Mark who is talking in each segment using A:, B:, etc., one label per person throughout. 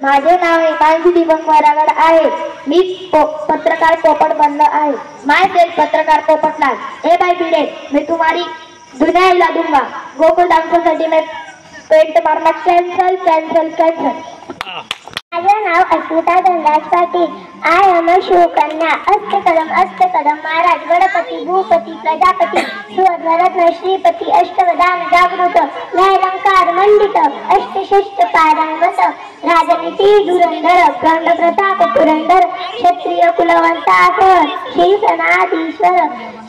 A: माझे नाव हिमांशू दीपक वरागड आहे. मी पत्रकार पोपट बनलो आहे. माय सेल्फ पत्रकार पोपटलाल. ए भाई भिड़े, मैं तुम्हारी दुनिया हिला दूंगा. गोकुल डांससाठी मैं पेंट मारना कैंसल कैंसल कैंसल. माझे नाव Asmita Dhanraj Patil. I am a Shivkanya. अस्ते कदम महाराज गणपती भूपती प्रजापती सुवर्णरत्न श्रीपती अष्टवदान जागृत न्यायलंकार मंडित अष्टशिष्ट पारंगत राजनीती धुरंधर प्रंड प्रताप पुरंदर क्षत्रिय कुलवंतासह श्री सनाधीश्वर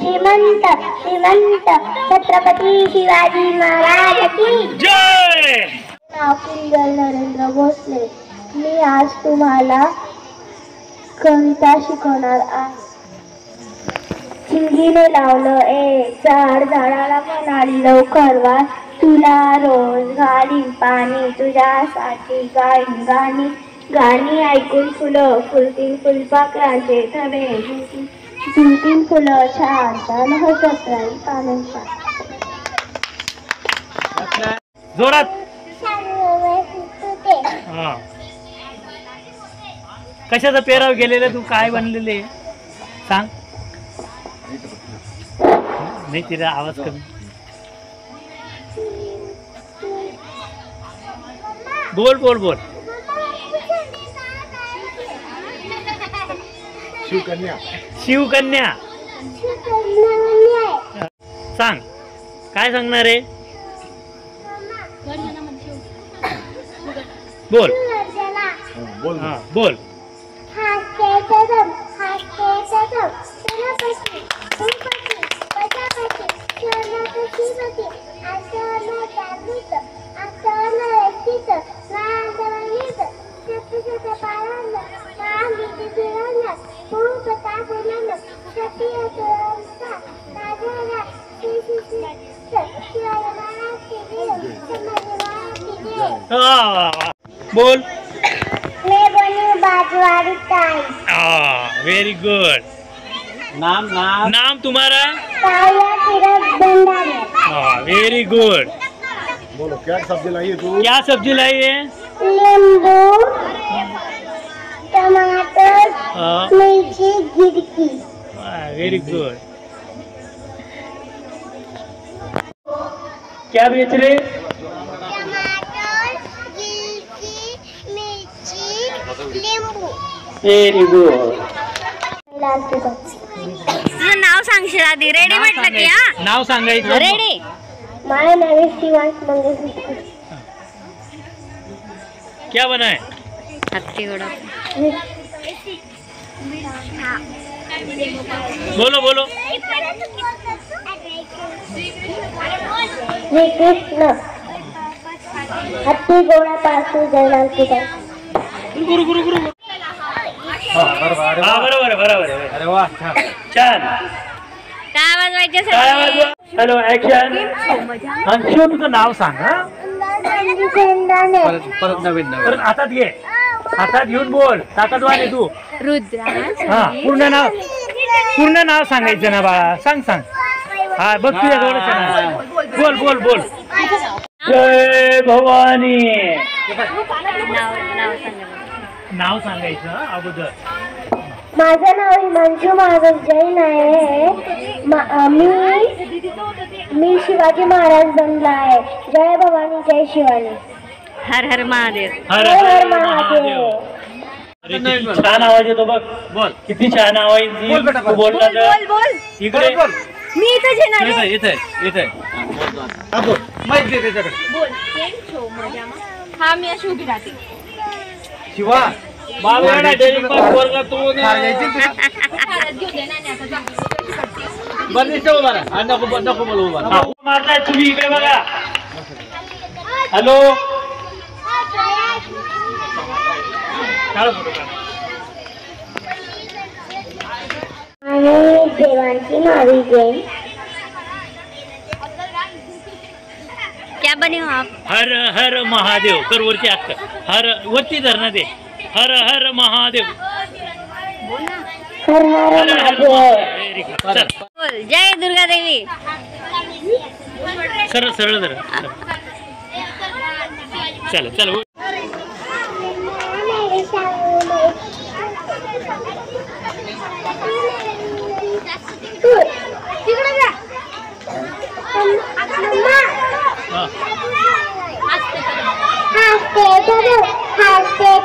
A: श्रीमंत छत्रपती शिवाजी महाराज की
B: जय.
A: नरेंद्र भोसले. मी आज तुम्हाला कविता शिकवणार आहे. चिंगीने लावलं एक झाड, झाडाला म्हणाली लवकर वास, तुला रोज घालीन पाणी, तुझ्यासाठी गाईन गाणी गाणी ऐकून फुलं फुलतील, फुलपाखरांचे थवे झुलतील फुलं, छान छान हसत राहील पानांच्या.
B: जोरात. हा. कशाचा पेराव गेलेला तू काय बनलेले सांग. नाही तिला आवाज कमी. बोल बोल बोल.
C: शिवकन्या.
B: शिवकन्या सांग. काय सांगणार आहे. बोल
C: बोल.
B: हा बोल. बोल. Very good.
C: नाम नाम
B: नाम तुम्हारा. Very good.
C: बोलो क्या सब्जी लाई है तू.
B: क्या सब्जी लाई है.
A: नींबू टमाटर मिर्ची गिरकी.
B: Very good. क्या बेच रहे. Very good.
D: तुझं नाव सांगशील आधी. रेडी म्हटलं की. हा
B: नाव सांगायचं.
D: रेडी.
A: माझं नाव आहे शिवांश मंगेश.
B: क्या बना है.
D: हत्ती घोड़ा.
B: बोलो बोलो.
A: श्री कृष्ण हत्ती घोड़ा पासू जयलाल की.
B: गुरु गुरु गुरु. बरोबर बरोबर.
C: अरे वाह
B: छान.
D: काय वाजवायचे.
B: Hello action. अंशू तुझं नाव सांग.
C: परत नवीन
B: परत हातात घे. हातात घेऊन बोल. ताकदवान तू.
D: रुद्राज.
B: हा पूर्ण नाव सांगायचं ना बाळा. सांग सांग. हा बघ तुझ्या जवळच. बोल बोल बोल. जय भवानी. नाव सांगायचं अगोदर.
A: माझं नाव हिमांशू महाराज जैन आहे. मी शिवाजी महाराज बनला आहे. जय भवानी जय शिवानी.
D: हर हर महादेव.
B: हर
A: हर महादेव.
B: अरे किती छान आवाज येतो बघ. बोल. किती छान आवाज. तू बोलला
D: बोल बोल.
B: इकडे.
D: मी इथं येणार आहे.
C: इथे इथे. बोल माहिती दे त्याच्याकडे.
D: बोल. केम छो मजामा. हा मी अशी उभी राहते.
C: शिवा
B: बाबा डेरी पास वर्ग तू
C: बरं उभा राहा. नको नको मला उभा राहा.
B: मारताय तुम्ही. इकडे बघा. हॅलो.
A: आणि देवांची नावी जैन.
D: क्या बने हो आप.
B: हर हर महादेव. कर वरती अक्क. हर वरती धर ना ते. हर हर महादेव.
A: हर हर महादेव.
B: Very good. चल
D: बोल. जय दुर्गा देवी.
B: सरळ सरळ धर. चल चल.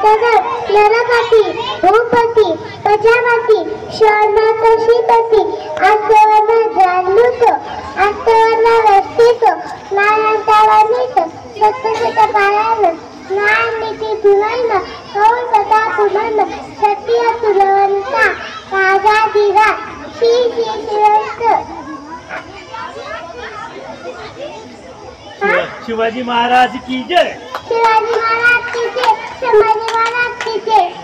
A: तगर नरपती भूपती प्रजापती शरण कशीपती आस्तवर्ण जागृत आस्तवर्ण रस्तित नारायणतावनित सत्य पायान न्यायनीती धुरण कौल कथा पुनर्न सत्य तुलवंता राजा धीरा श्री श्री शिवस्त
B: शिवाजी महाराज की जय.
A: शिवाजी महाराज की जय. संभाजी महाराज की जय.